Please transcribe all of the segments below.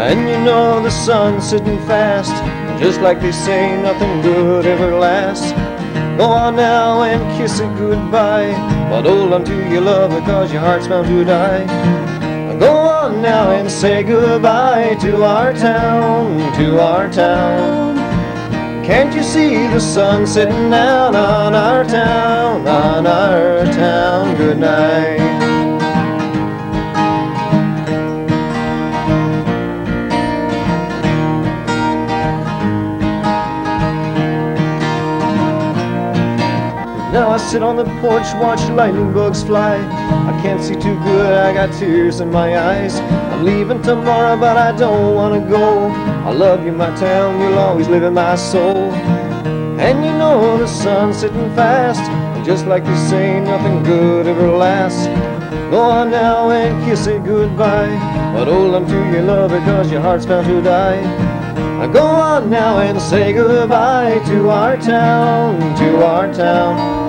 And you know the sun's sitting fast, just like they say nothing good ever lasts. Go on now and kiss it goodbye, but hold on to your love because your heart's bound to die. Go on now and say goodbye to our town, to our town. Can't you see the sun sitting down on our town, on our town? Good night. Now I sit on the porch, watch lightning bugs fly. I can't see too good, I got tears in my eyes. I'm leaving tomorrow, but I don't want to go. I love you, my town, you'll always live in my soul. And you know the sun's sitting fast, and just like they say, nothing good ever lasts. Go on now and kiss it goodbye, but hold on to your love because your heart's bound to die. Go on now and say goodbye to our town, to our town.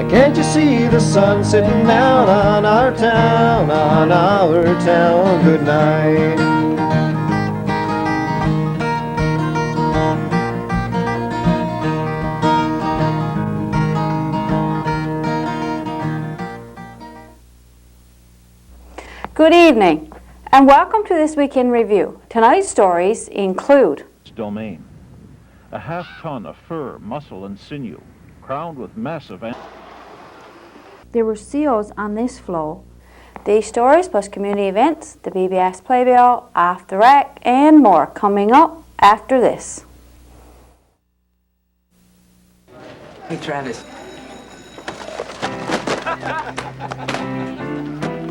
Can't you see the sun sitting down on our town, on our town? Good night. Good evening, and welcome to this week in review. Tonight's stories include domain, a half-ton of fur, muscle, and sinew, crowned with massive. There were seals on this floe. These stories plus community events, the BBS Playbill, Off the Rack, and more coming up after this. Hey, Travis.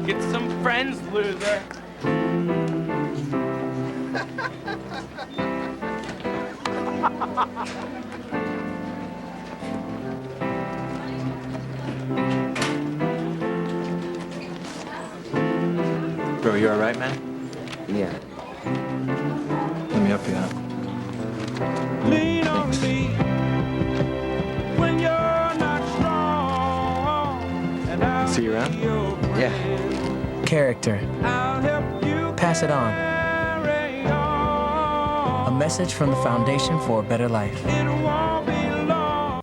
Get some friends, loser. Bro, you all right, man? Yeah. Let me help you out. Lean on me when you're not strong. And I'll See you around? be your friend. Yeah. Character. I'll help you Pass it on. carry on. A message from the Foundation for a Better Life. It won't be long.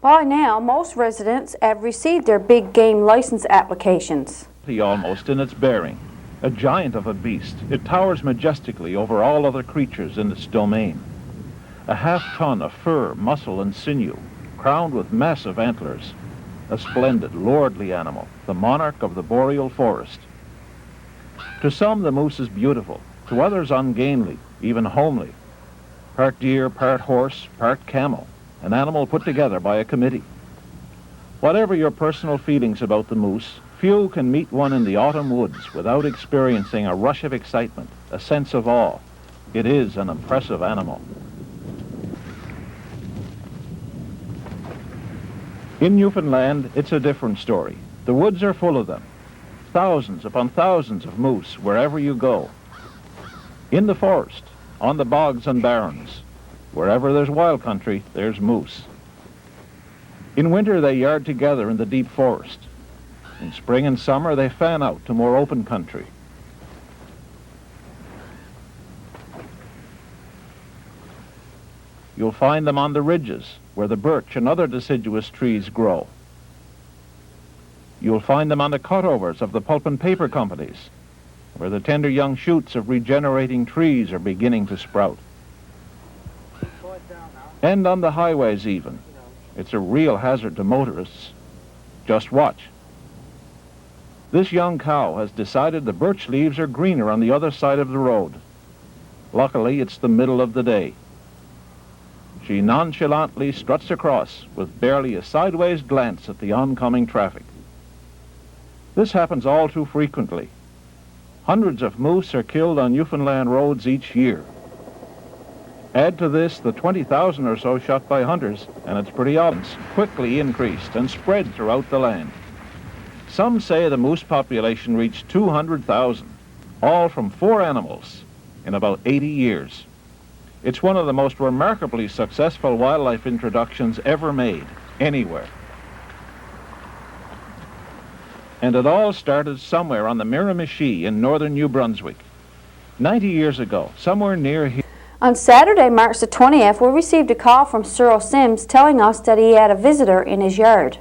By now, most residents have received their big game license applications. Almost in its bearing, a giant of a beast, it towers majestically over all other creatures in its domain. A half-ton of fur, muscle, and sinew, crowned with massive antlers. A splendid, lordly animal, the monarch of the boreal forest. To some, the moose is beautiful, to others ungainly, even homely. Part deer, part horse, part camel, an animal put together by a committee. Whatever your personal feelings about the moose, few can meet one in the autumn woods without experiencing a rush of excitement, a sense of awe. It is an impressive animal. In Newfoundland, it's a different story. The woods are full of them. Thousands upon thousands of moose wherever you go. In the forest, on the bogs and barrens, wherever there's wild country, there's moose. In winter, they yard together in the deep forest. In spring and summer, they fan out to more open country. You'll find them on the ridges, where the birch and other deciduous trees grow. You'll find them on the cutovers of the pulp and paper companies, where the tender young shoots of regenerating trees are beginning to sprout. And on the highways even. It's a real hazard to motorists. Just watch. This young cow has decided the birch leaves are greener on the other side of the road. Luckily, it's the middle of the day. She nonchalantly struts across with barely a sideways glance at the oncoming traffic. This happens all too frequently. Hundreds of moose are killed on Newfoundland roads each year. Add to this the 20,000 or so shot by hunters, and it's pretty obvious, quickly increased and spread throughout the land. Some say the moose population reached 200,000, all from 4 animals in about 80 years. It's one of the most remarkably successful wildlife introductions ever made, anywhere. And it all started somewhere on the Miramichi in northern New Brunswick. 90 years ago, somewhere near here. On Saturday, March the 20th, we received a call from Cyril Sims telling us that he had a visitor in his yard.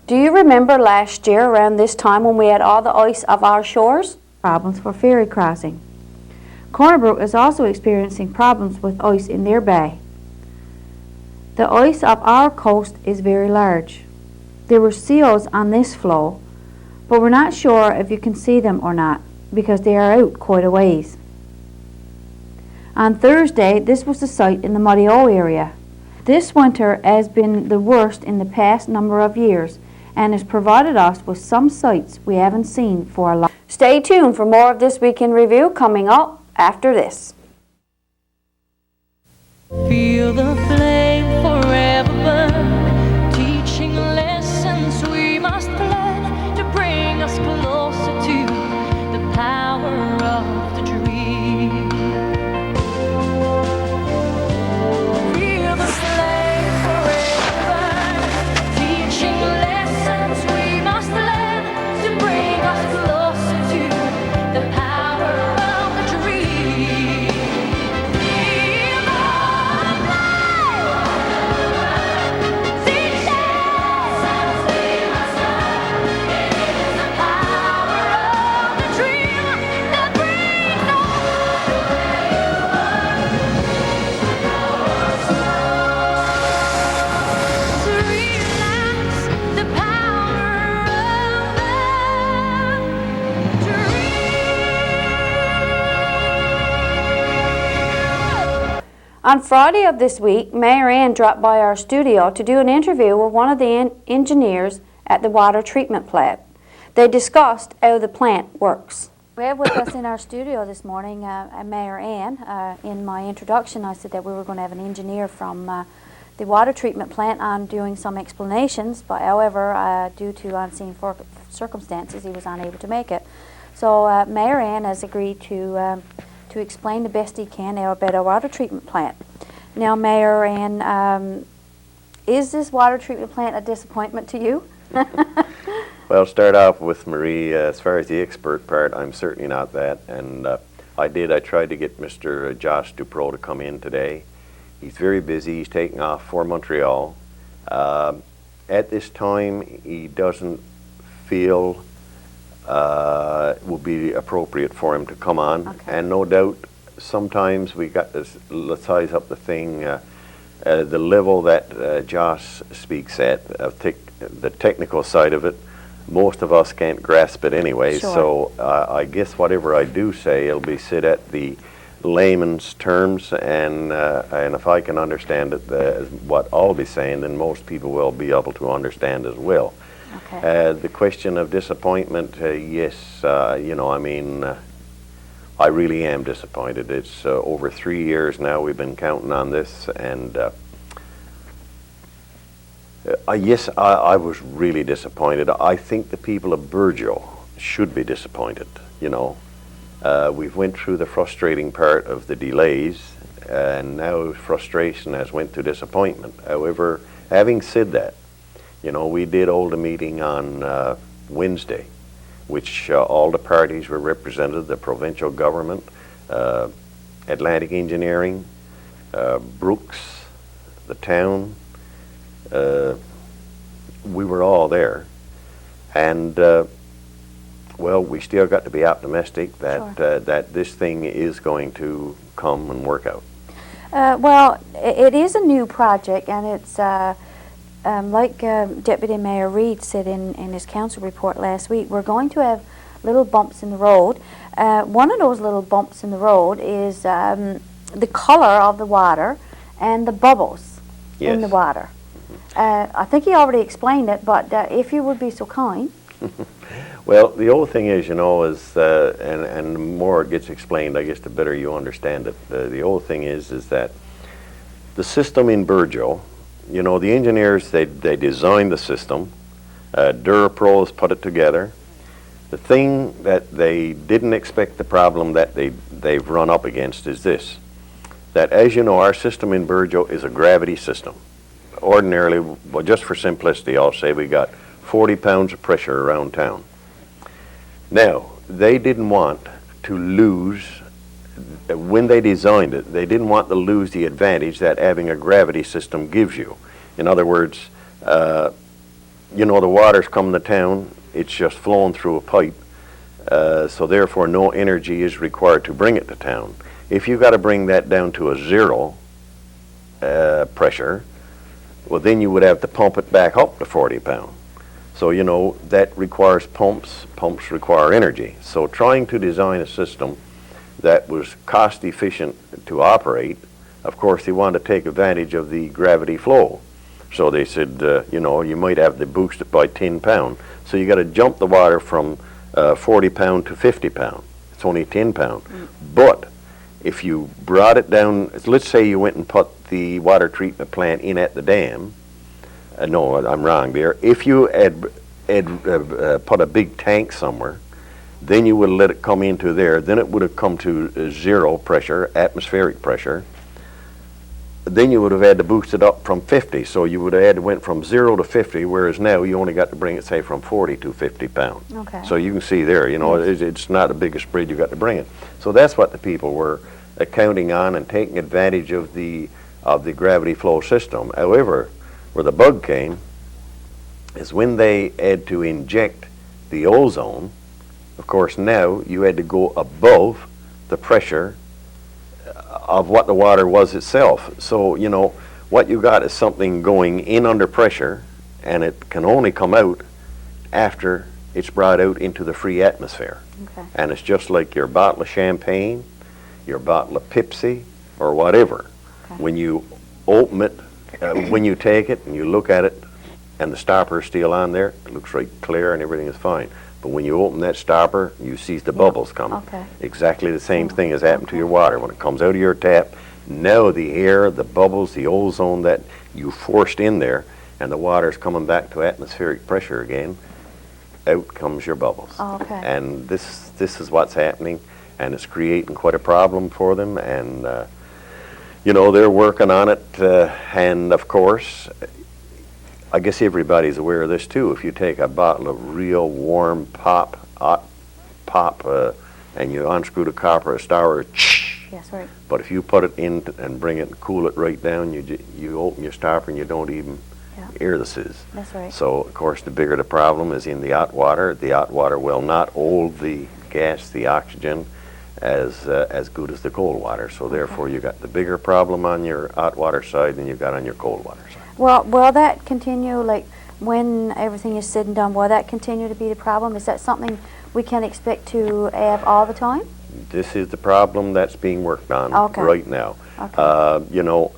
Do you remember last year around this time when we had all the ice of our shores? Problems for ferry crossing. Cornerbrook is also experiencing problems with ice in their bay. The ice of our coast is very large. There were seals on this floe, but we're not sure if you can see them or not because they are out quite a ways. On Thursday, this was the site in the Muddy O area. This winter has been the worst in the past number of years and has provided us with some sights we haven't seen for a long time. Stay tuned for more of this Week in Review coming up after this. Feel the flame forever burn, teaching lessons we must learn to bring us closer to the power of the dream. Feel the flame forever burn, teaching lessons we must learn to bring us closer to the power of the dream. Feel the flame, teaching lessons we must learn. It is the power of the dream that brings us to realize the power of the dream. On Friday of this week, Mayor Ann dropped by our studio to do an interview with one of the engineers at the water treatment plant. They discussed how the plant works. We have with us in our studio this morning Mayor Ann. In my introduction, I said that we were going to have an engineer from the water treatment plant on doing some explanations, but however, due to unseen circumstances, he was unable to make it. So Mayor Ann has agreed to explain the best he can about our water treatment plant. Now, Mayor Ann, is this water treatment plant a disappointment to you? Well, start off with Marie. As far as the expert part, I'm certainly not that. And I tried to get Mr. Josh Dupro to come in today. He's very busy. He's taking off for Montreal. At this time, he doesn't feel it will be appropriate for him to come on. Okay. And no doubt, sometimes we got to size up the thing, the level that Josh speaks at, the technical side of it. Most of us can't grasp it anyway, Sure. so I guess whatever I do say, it'll be said at the layman's terms, and if I can understand it, what I'll be saying, then most people will be able to understand as well. Okay. The question of disappointment, yes, I really am disappointed. It's over 3 years now we've been counting on this, and yes, I was really disappointed. I think the people of Burgeo should be disappointed, We've went through the frustrating part of the delays, and now frustration has went to disappointment. However, having said that, you know, we did hold a meeting on Wednesday, which all the parties were represented, the provincial government, Atlantic Engineering, Brooks, the town. We were all there. And well, we still got to be optimistic that that this thing is going to come and work out. Well, it is a new project, and it's like Deputy Mayor Reid said in his council report last week, we're going to have little bumps in the road. One of those little bumps in the road is the color of the water and the bubbles in the water. I think he already explained it, but if you would be so kind. Well, the old thing is, you know, is and the more it gets explained, I guess the better you understand it. The old thing is that the system in Burjo, you know, the engineers, they designed the system. Durapros put it together. The thing that they didn't expect, the problem that they've run up against is this, that as you know, our system in Burjo is a gravity system. Ordinarily, well, just for simplicity, I'll say we got 40 pounds of pressure around town. Now, they didn't want to lose, when they designed it, they didn't want to lose the advantage that having a gravity system gives you. In other words, you know, the water's coming to town, it's just flowing through a pipe, so therefore no energy is required to bring it to town. If you got to bring that down to a zero pressure, well, then you would have to pump it back up to 40 pounds. So, you know, that requires pumps. Pumps require energy. So trying to design a system that was cost efficient to operate, of course, they wanted to take advantage of the gravity flow. So they said, you know, you might have to boost it by 10 pounds. So you got to jump the water from 40 pound to 50 pound. It's only 10 pound. But if you brought it down, let's say you went and put the water treatment plant in at the dam. No, I'm wrong there. If you had put a big tank somewhere, then you would let it come into there. Then it would have come to zero pressure, atmospheric pressure. Then you would have had to boost it up from 50. So you would have had to went from 0 to 50, whereas now you only got to bring it, say, from 40 to 50 pounds. Okay. So you can see there, you know, it's not the biggest spread you got to bring it. So that's what the people were counting on and taking advantage of the gravity flow system. However, where the bug came is when they had to inject the ozone. Of course, now you had to go above the pressure of what the water was itself. So, you know, what you got is something going in under pressure, and it can only come out after it's brought out into the free atmosphere. Okay. And it's just like your bottle of champagne, your bottle of Pepsi, or whatever. Okay. When you open it, when you take it and you look at it and the stopper is still on there, it looks right clear and everything is fine. But when you open that stopper, you see the bubbles coming. Okay. Exactly the same thing has happened to your water. When it comes out of your tap, now the air, the bubbles, the ozone that you forced in there, and the water's coming back to atmospheric pressure again, out comes your bubbles. Okay. And this is what's happening, and it's creating quite a problem for them, and you know, they're working on it, and of course, I guess everybody's aware of this too. If you take a bottle of real warm hot pop, and you unscrew the copper, a star, Yes, right. but if you put it in and bring it and cool it right down, you open your stopper and you don't even hear the sizz. That's right. So, of course, the bigger the problem is in the hot water. The hot water will not hold the gas, the oxygen, as good as the cold water. So therefore, you got the bigger problem on your hot water side than you got on your cold water side. Well, will that continue, like, when everything is said and done, will that continue to be the problem? Is that something we can expect to have all the time? This is the problem that's being worked on right now. Okay. You know,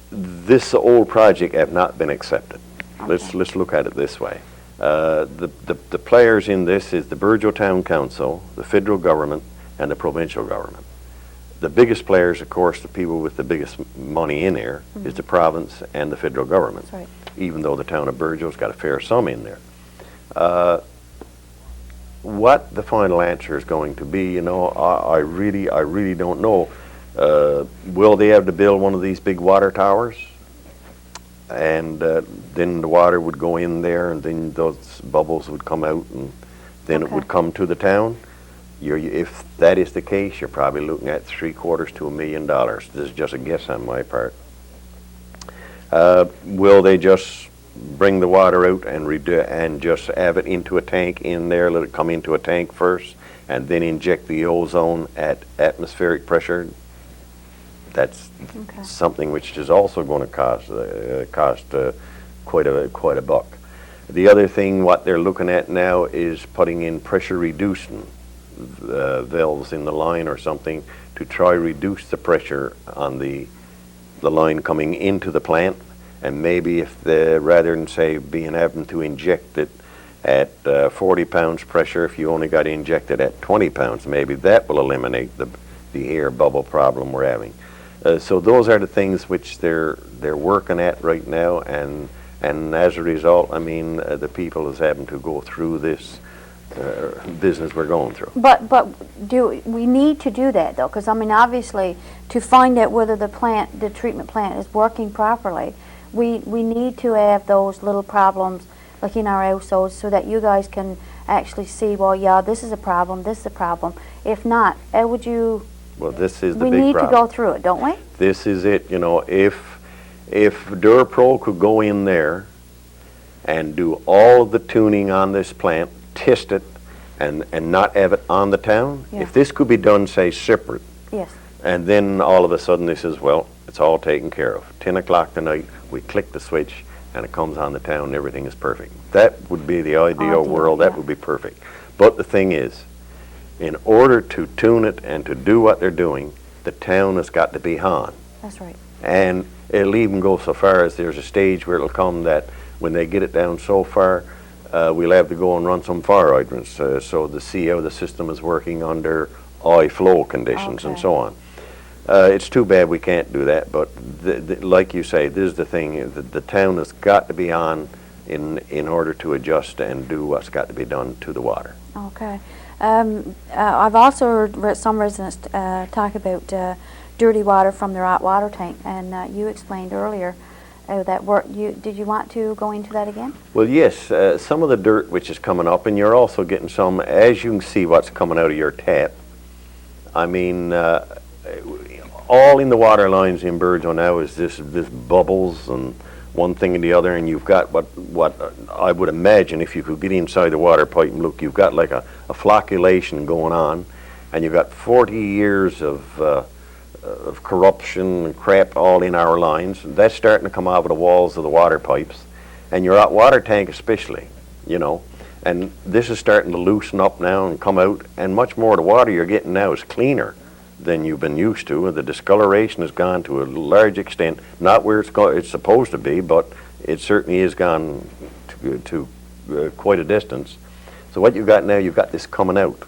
this old project have not been accepted. Okay. Let's look at it this way. The players in this is the Burjo Town Council, the federal government, and the provincial government. The biggest players, of course, the people with the biggest money in there, is the province and the federal government. That's right. Even though the town of Burjo's got a fair sum in there. what the final answer is going to be, you know, I really don't know. Will they have to build one of these big water towers? And then the water would go in there, and then those bubbles would come out, and then it would come to the town. If that is the case, you're probably looking at $750,000 to $1 million. This is just a guess on my part. Will they just bring the water out and just have it into a tank in there, let it come into a tank first, and then inject the ozone at atmospheric pressure? That's something which is also going to cost quite a buck. The other thing, what they're looking at now, is putting in pressure reducing valves in the line or something to try reduce the pressure on the line coming into the plant. And maybe if rather than say having to inject it at 40 pounds pressure, if you only got to inject it at 20 pounds, maybe that will eliminate the air bubble problem we're having. So those are the things which they're working at right now, and as a result, I mean, the people is having to go through this business we're going through. But do we need to do that though? Because I mean, obviously, to find out whether the treatment plant is working properly, we need to have those little problems like in our households, so that you guys can actually see, well, yeah, this is a problem, this is a problem. If not, how would you? Well, this is the we big need problem. to go through it, don't we? This is it. You know, if DuraPro could go in there and do all of the tuning on this plant, test it, and not have it on the town, if this could be done, say, separate, and then all of a sudden this is, well, it's all taken care of. 10 o'clock tonight, we click the switch, and it comes on the town, and everything is perfect. That would be the ideal world. That would be perfect. But the thing is, in order to tune it and to do what they're doing, the town has got to be on. That's right. And it'll even go so far as there's a stage where it'll come that when they get it down so far, we'll have to go and run some fire hydrants so to see how the system is working under high flow conditions and so on. It's too bad we can't do that, but like you say, this is the thing, the town has got to be on in order to adjust and do what's got to be done to the water. Okay. I've also heard some residents talk about dirty water from their hot water tank, and you explained earlier how that worked. Did you want to go into that again? Well, yes, some of the dirt which is coming up, and you're also getting some, as you can see what's coming out of your tap. I mean, all in the water lines in Burgeo now is this bubbles and one thing and the other, and you've got what I would imagine, if you could get inside the water pipe and look, you've got like a flocculation going on, and you've got 40 years of corruption and crap all in our lines. That's starting to come out of the walls of the water pipes, and your hot water tank especially, you know, and this is starting to loosen up now and come out, and much more of the water you're getting now is cleaner than you've been used to. The discoloration has gone to a large extent, not where it's supposed to be, but it certainly has gone to quite a distance. So what you've got now, you've got this coming out,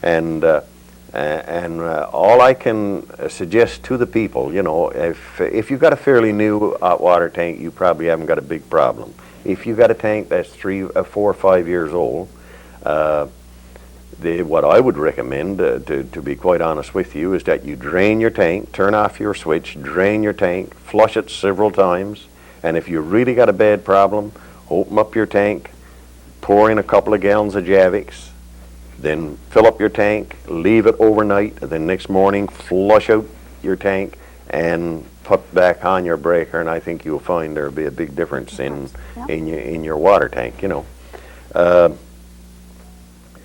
and all I can suggest to the people, you know, if you've got a fairly new hot water tank, you probably haven't got a big problem. If you've got a tank that's 3, 4, or 5 years old, what I would recommend, to be quite honest with you, is that you drain your tank, turn off your switch, drain your tank, flush it several times, and if you really got a bad problem, open up your tank, pour in a couple of gallons of Javix, then fill up your tank, leave it overnight, and then next morning flush out your tank and put back on your breaker, and I think you'll find there'll be a big difference in your water tank, you know.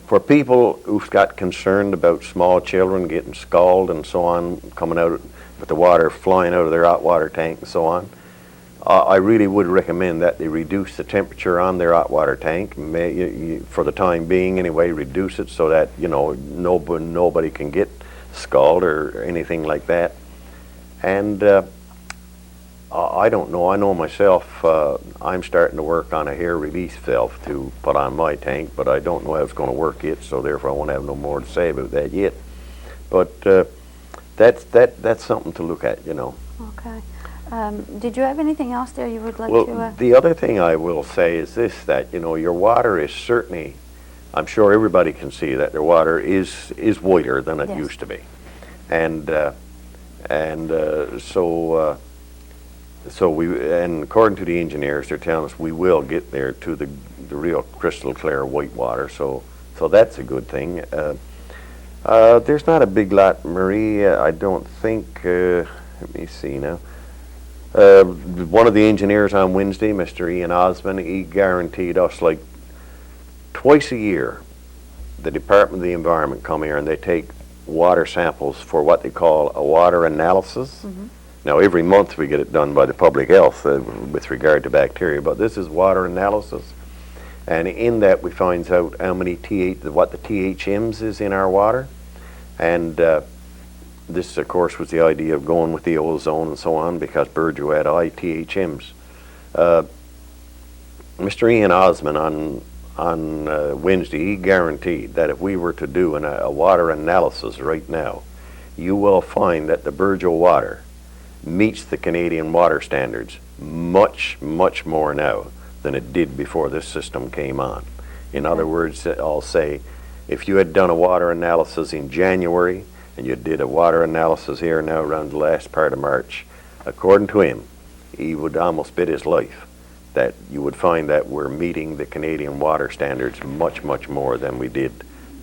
For people who've got concerned about small children getting scalded and so on, coming out with the water flying out of their hot water tank and so on, I really would recommend that they reduce the temperature on their hot water tank, for the time being anyway, reduce it so that, you know, nobody can get scalded or anything like that. And I don't know, I know myself, I'm starting to work on a hair release valve to put on my tank, but I don't know how it's going to work yet, so therefore I won't have no more to say about that yet. But that's something to look at, you know. Okay. Did you have anything else there you would like to? Well, the other thing I will say is this, that, you know, your water is certainly I'm sure everybody can see that their water is whiter than it Yes. used to be. And and according to the engineers, they're telling us we will get there to the real crystal clear white water. So that's a good thing. There's not a big lot, Marie. I don't think. Let me see now. One of the engineers on Wednesday, Mr. Ian Osmond, he guaranteed us like twice a year, the Department of the Environment come here and they take water samples for what they call a water analysis. Now, every month we get it done by the public health with regard to bacteria, but this is water analysis. And in that we find out how many what the THMs is in our water. And this, of course, was the idea of going with the ozone and so on, because Burgeo had high THMs. Mr. Ian Osmond on Wednesday, he guaranteed that if we were to do a water analysis right now, you will find that the Burgeo water meets the Canadian water standards much, much more now than it did before this system came on. In other words, I'll say, if you had done a water analysis in January and you did a water analysis here now around the last part of March, according to him, he would almost bet his life that you would find that we're meeting the Canadian water standards much, much more than we did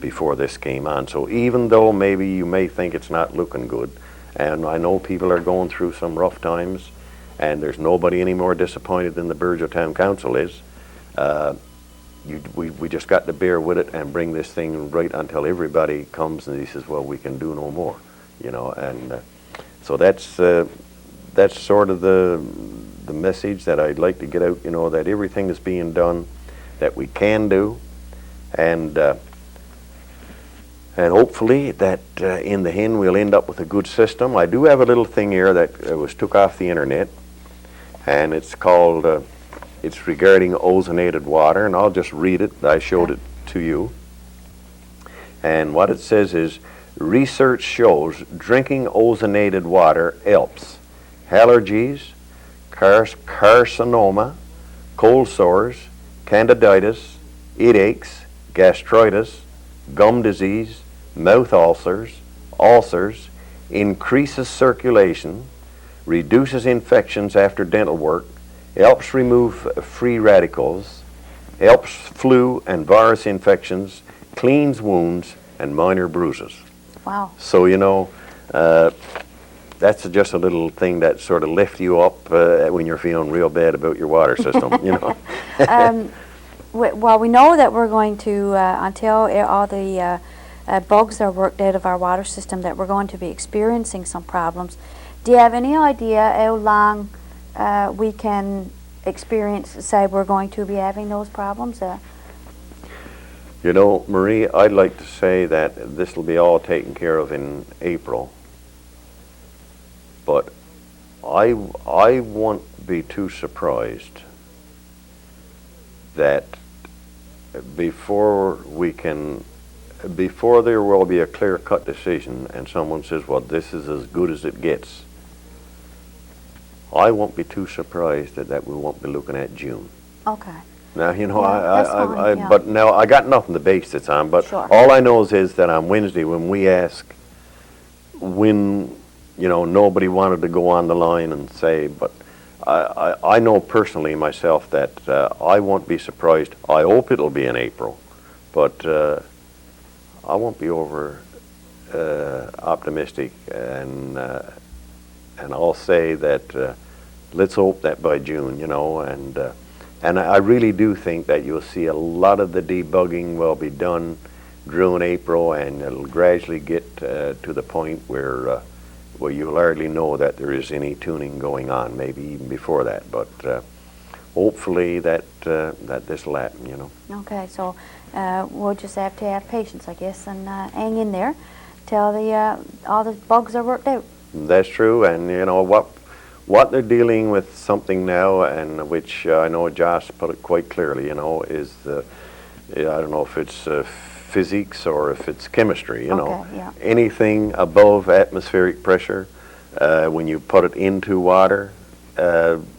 before this came on. So even though maybe you may think it's not looking good, and I know people are going through some rough times, and there's nobody any more disappointed than the Burgeo Town Council is, we just got to bear with it and bring this thing right until everybody comes and he says, well, we can do no more, you know. And so that's sort of the message that I'd like to get out, you know, that everything is being done that we can do, and hopefully that in the end we'll end up with a good system. I do have a little thing here that was took off the internet, and it's called, it's regarding ozonated water, and I'll just read it. I showed it to you. And what it says is, research shows drinking ozonated water helps allergies, carcinoma, cold sores, candiditis, headaches, gastritis, gum disease, mouth ulcers, increases circulation, reduces infections after dental work, helps remove free radicals, helps flu and virus infections, cleans wounds, and minor bruises. Wow. So, you know, that's just a little thing that sort of lifts you up when you're feeling real bad about your water system, you know. Well, we know that we're going to, until all the bugs are worked out of our water system, that we're going to be experiencing some problems. Do you have any idea how long we can experience, say, we're going to be having those problems? You know, Marie, I'd like to say that this will be all taken care of in April, but I won't be too surprised that before there will be a clear-cut decision and someone says, well, this is as good as it gets, I won't be too surprised that we won't be looking at June. Okay. Now, you know, Yeah, but now I got nothing to base this on, but Sure. all I know is that on Wednesday when we ask when, you know, nobody wanted to go on the line and say, but I know personally myself that I won't be surprised. I hope it'll be in April, but I won't be over optimistic, and I'll say that let's hope that by June, you know, and I really do think that you'll see a lot of the debugging will be done during April, and it'll gradually get to the point where you'll hardly know that there is any tuning going on, maybe even before that. But hopefully that this will happen, you know. Okay, so we'll just have to have patience, I guess, and hang in there till all the bugs are worked out. That's true, and you know what they're dealing with something now, and which I know Josh put it quite clearly, you know, is I don't know if it's physics or if it's chemistry, you know. Yeah. Anything above atmospheric pressure, when you put it into water,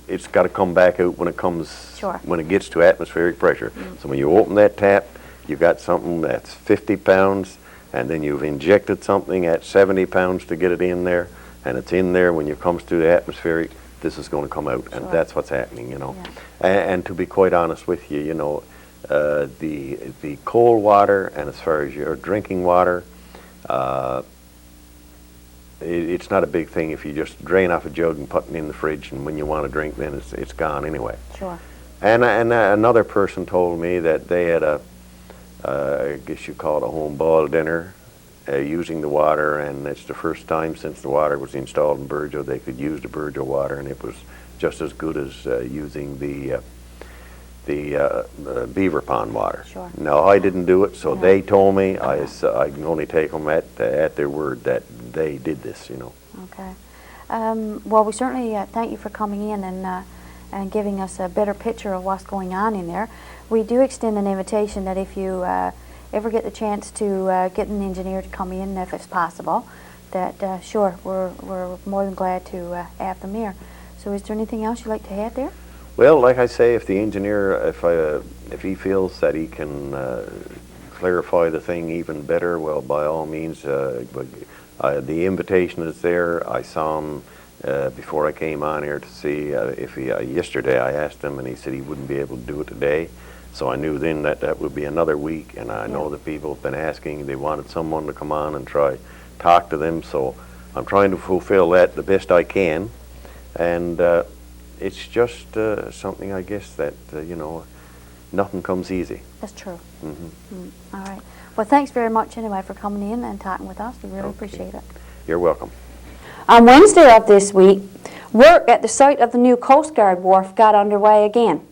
it's got to come back out when it comes, Sure. when it gets to atmospheric pressure. So when you open that tap, You got something that's 50 pounds, and then you've injected something at 70 pounds to get it in there, and it's in there when it comes to the atmospheric, this is going to come out, and that's what's happening, you know. And to be quite honest with you, you know, the cold water, and as far as your drinking water, it's not a big thing if you just drain off a jug and put it in the fridge, and when you want to drink, then it's gone anyway. Sure. And another person told me that they had I guess you call it a home boiled dinner, using the water, and it's the first time since the water was installed in Burgeo they could use the Burgeo water, and it was just as good as using the beaver pond water. Sure. No, I didn't do it, so they told me. I can only take them at their word that they did this, you know. Okay. Well, we certainly thank you for coming in and giving us a better picture of what's going on in there. We do extend an invitation that if you ever get the chance to get an engineer to come in, if it's possible, that sure, we're more than glad to have them here. So is there anything else you'd like to add there? Well, like I say, if the engineer, if he feels that he can clarify the thing even better, well, by all means, the invitation is there. I saw him before I came on here to see if he, yesterday I asked him, and he said he wouldn't be able to do it today. So I knew then that would be another week, and I know that people have been asking, they wanted someone to come on and talk to them, so I'm trying to fulfill that the best I can. And it's just something, I guess, that, you know, nothing comes easy. That's true. All right. Well, thanks very much anyway for coming in and talking with us. We really appreciate it. You're welcome. On Wednesday of this week, work at the site of the new Coast Guard wharf got underway again.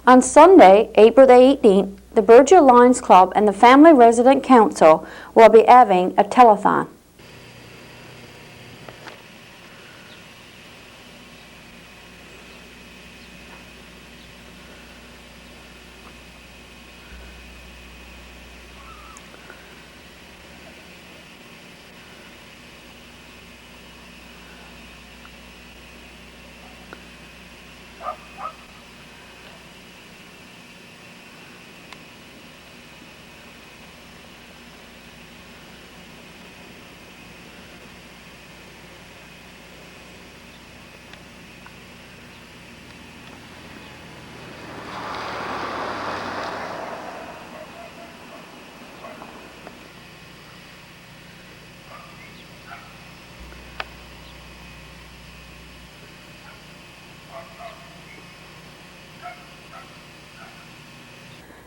On Sunday, April the 18th, the Burgeo Lions Club and the Family Resident Council will be having a telethon.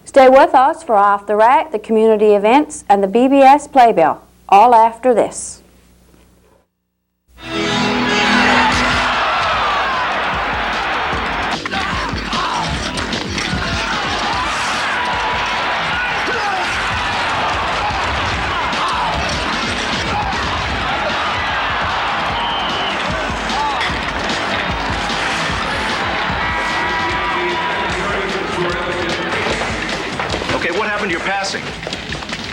Stay with us for Off the Rack, the community events, and the BBS Playbill, all after this. What happened to your passing?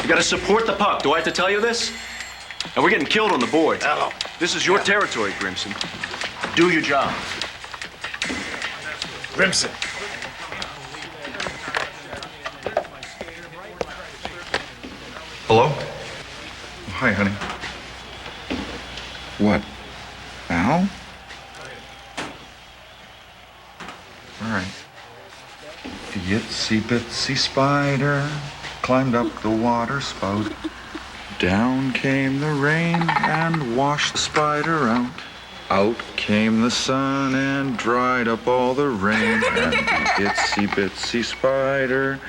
You gotta support the puck. Do I have to tell you this? And we're getting killed on the boards. Hello. This is your territory, Grimson. Do your job. Grimson. Hello? Oh, hi, honey. What? Now? All right. The itsy bitsy spider climbed up the water spout. Down came the rain and washed the spider out. Out came the sun and dried up all the rain. And the itsy bitsy spider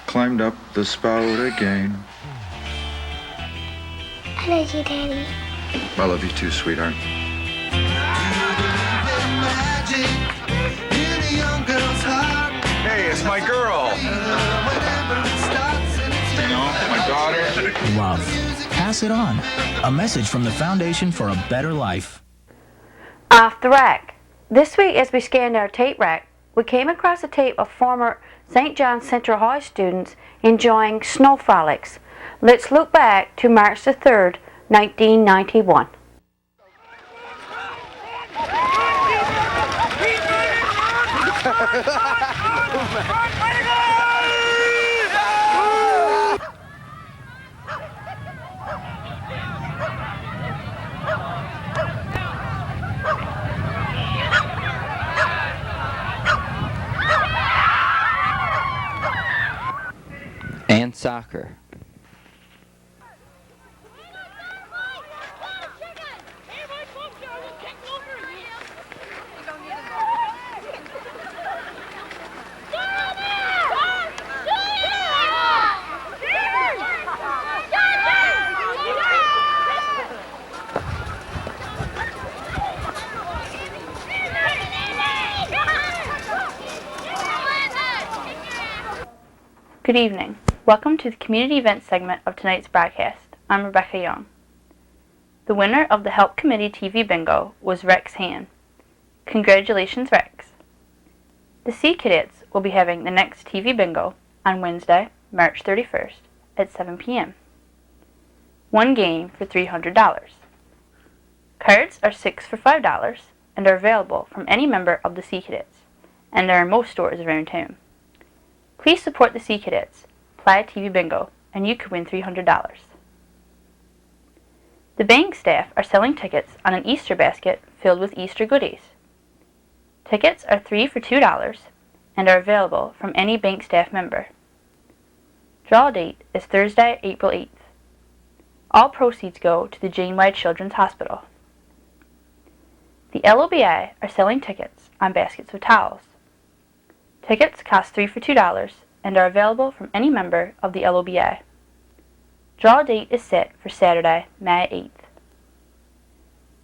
climbed up the spout again. I love you, Daddy. I love you too, sweetheart. Hey, it's my girl. You know, my daughter. Love. Pass it on. A message from the Foundation for a Better Life. Off the rack. This week, as we scanned our tape rack, we came across a tape of former St. John's Central High students enjoying snow frolics. Let's look back to March the 3rd, 1991. And soccer. Good evening. Welcome to the community events segment of tonight's broadcast. I'm Rebecca Young. The winner of the Help Committee TV Bingo was Rex Han. Congratulations, Rex. The Sea Cadets will be having the next TV Bingo on Wednesday, March 31st at 7 p.m. One game for $300. Cards are 6 for $5 and are available from any member of the Sea Cadets, and are in most stores around town. Please support the Sea Cadets, play TV Bingo, and you could win $300. The bank staff are selling tickets on an Easter basket filled with Easter goodies. Tickets are 3 for $2 and are available from any bank staff member. Draw date is Thursday, April 8th. All proceeds go to the Janeway Children's Hospital. The LOBI are selling tickets on baskets of towels. Tickets cost 3 for $2 and are available from any member of the LOBI. Draw date is set for Saturday, May 8th.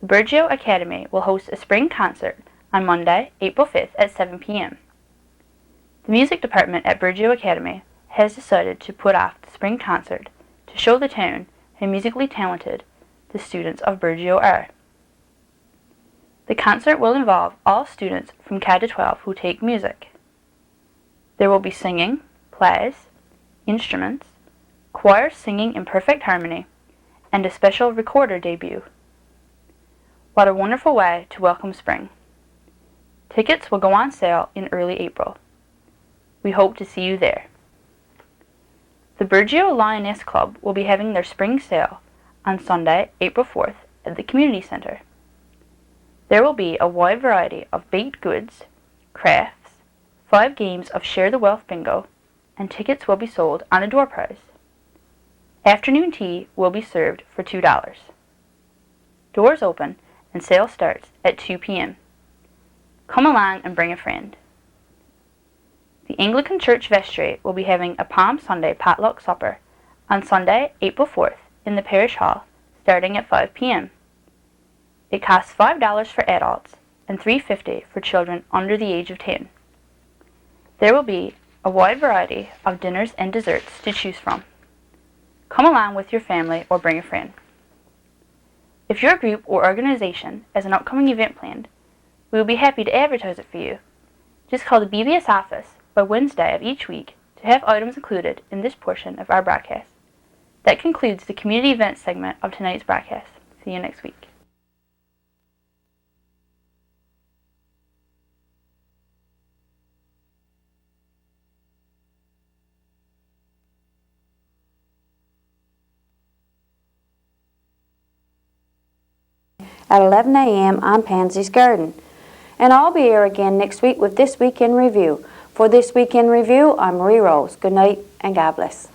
The Burgeo Academy will host a spring concert on Monday, April 5th at 7 p.m. The music department at Burgeo Academy has decided to put off the spring concert to show the town how musically talented the students of Burgeo are. The concert will involve all students from K to 12 who take music. There will be singing, plays, instruments, choir singing in perfect harmony, and a special recorder debut. What a wonderful way to welcome spring. Tickets will go on sale in early April. We hope to see you there. The Burgeo Lioness Club will be having their spring sale on Sunday, April 4th at the Community Center. There will be a wide variety of baked goods, crafts, 5 games of Share the Wealth Bingo, and tickets will be sold on a door prize. Afternoon tea will be served for $2. Doors open and sale starts at 2 p.m. Come along and bring a friend. The Anglican Church Vestry will be having a Palm Sunday potluck supper on Sunday, April 4th in the Parish Hall starting at 5 p.m. It costs $5 for adults and $3.50 for children under the age of 10. There will be a wide variety of dinners and desserts to choose from. Come along with your family or bring a friend. If your group or organization has an upcoming event planned, we will be happy to advertise it for you. Just call the BBS office by Wednesday of each week to have items included in this portion of our broadcast. That concludes the community events segment of tonight's broadcast. See you next week. at 11 a.m. on Pansy's Garden. And I'll be here again next week with This Week in Review. For This Week in Review, I'm Marie Rose. Good night and God bless.